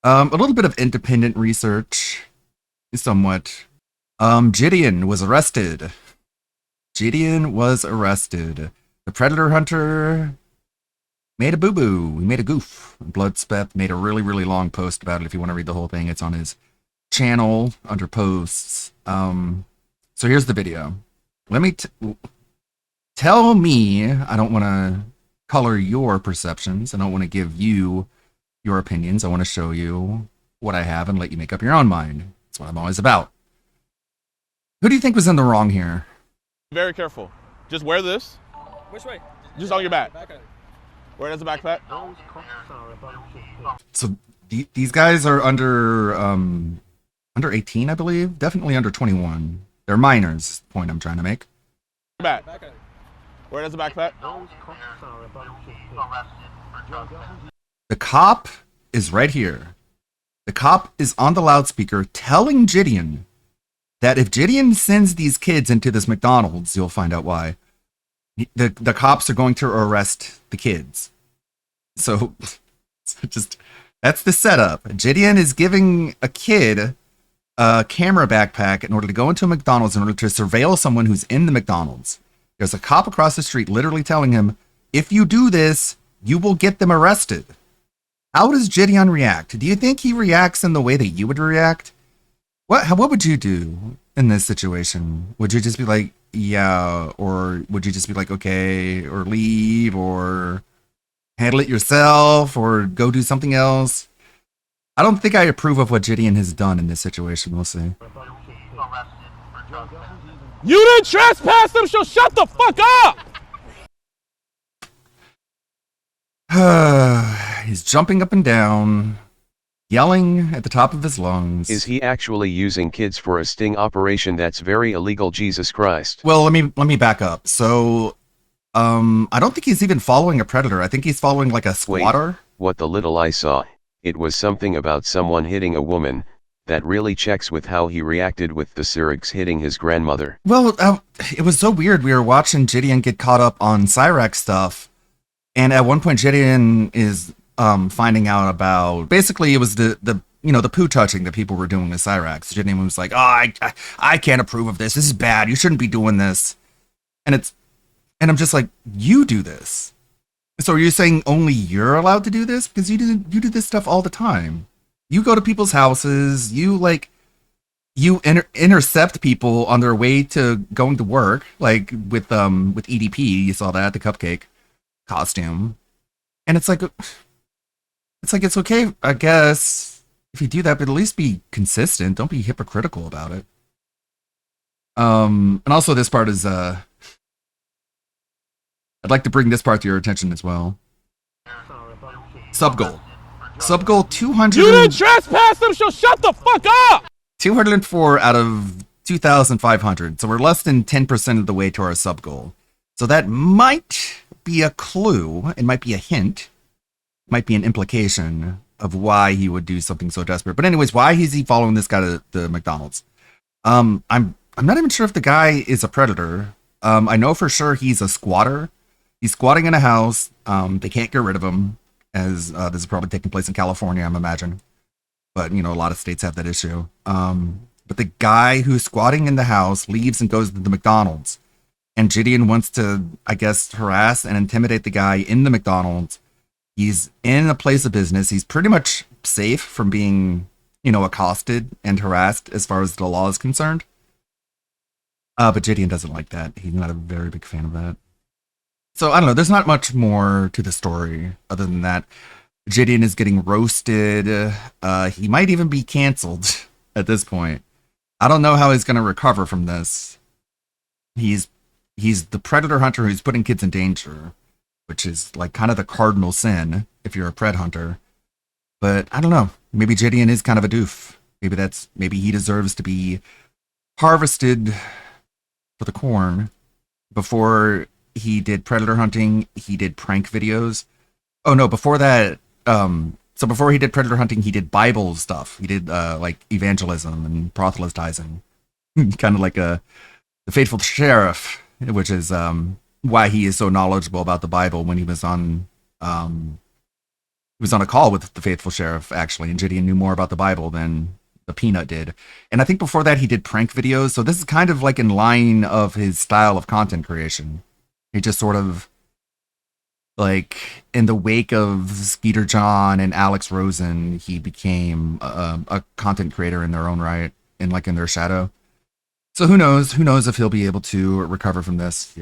A little bit of independent research, somewhat. Jidion was arrested. Jidion was arrested. The Predator Hunter made a boo-boo. He made a goof. Bloodspeth made a really, really long post about it. If you want to read the whole thing, it's on his channel under posts. So here's the video. Let me tell me. I don't want to color your perceptions. I don't want to give you your opinions. I want to show you what I have and let you make up your own mind. That's what I'm always about. Who do you think was in the wrong here? Very careful. Just wear this. Which way? Just on your back. Back. Wear it as a backpack. So these guys are under 18, I believe. Definitely under 21. They're minors, is the point I'm trying to make. Back. Wear it as a backpack. The cop is right here. The cop is on the loudspeaker telling Jidion that if Jidion sends these kids into this McDonald's, you'll find out why. The cops are going to arrest the kids. So that's the setup. Jidion is giving a kid a camera backpack in order to go into a McDonald's in order to surveil someone who's in the McDonald's. There's a cop across the street literally telling him, if you do this, you will get them arrested. How does Jidion react? Do you think he reacts in the way that you would react? What would you do in this situation? Would you just be like, yeah, or would you just be like, okay, or leave, or handle it yourself, or go do something else? I don't think I approve of what Jidion has done in this situation. We'll see. You didn't trespass them, so shut the fuck up! He's jumping up and down, yelling at the top of his lungs. Is he actually using kids for a sting operation? That's very illegal, Jesus Christ. Well, let me back up. So, I don't think he's even following a predator. I think he's following like a squatter. Wait, what the little I saw, it was something about someone hitting a woman. That really checks with how he reacted with the Syrinx hitting his grandmother. Well, it was so weird. We were watching Jidion get caught up on Syrinx stuff, and at one point Jidion is finding out about, basically it was the poo touching that people were doing with Syrinx. Jidion was like, oh, I can't approve of this. This is bad. You shouldn't be doing this. And I'm just like, you do this. So are you saying only you're allowed to do this? Because you do this stuff all the time. You go to people's houses, you intercept people on their way to going to work, like with EDP, you saw that, the cupcake costume. And it's it's okay, I guess, if you do that, but at least be consistent. Don't be hypocritical about it. And also this part is I'd like to bring this part to your attention as well. Sub goal 200. You didn't trespass them, so shut the fuck up! 204 out of 2,500. So we're less than 10% of the way to our sub goal. So that might be a clue. It might be a hint. Might be an implication of why he would do something so desperate. But anyways, why is he following this guy to the McDonald's? I'm not even sure if the guy is a predator. I know for sure he's a squatter. He's squatting in a house. They can't get rid of him, as this is probably taking place in California, I'm imagining. But, a lot of states have that issue. But the guy who's squatting in the house leaves and goes to the McDonald's. And Jidion wants to, I guess, harass and intimidate the guy in the McDonald's. He's in a place of business. He's pretty much safe from being, accosted and harassed as far as the law is concerned. But Jidion doesn't like that. He's not a very big fan of that. So, I don't know. There's not much more to the story other than that. Jidion is getting roasted. He might even be canceled at this point. I don't know how he's going to recover from this. He's the predator hunter who's putting kids in danger, which is like kind of the cardinal sin if you're a pred hunter. But I don't know. Maybe Jidion is kind of a doof. Maybe he deserves to be harvested for the corn. Before he did predator hunting, he did prank videos. Oh no, before that, so before he did predator hunting, he did Bible stuff. He did like evangelism and proselytizing. Kind of like the faithful sheriff, which is why he is so knowledgeable about the Bible when he was on was on a call with the faithful sheriff, actually, and Jidion knew more about the Bible than the Peanut did. And I think before that he did prank videos, so this is kind of like in line of his style of content creation. He just sort of, like, in the wake of Skeeter John and Alex Rosen, he became a content creator in their own right, in their shadow. So who knows if he'll be able to recover from this.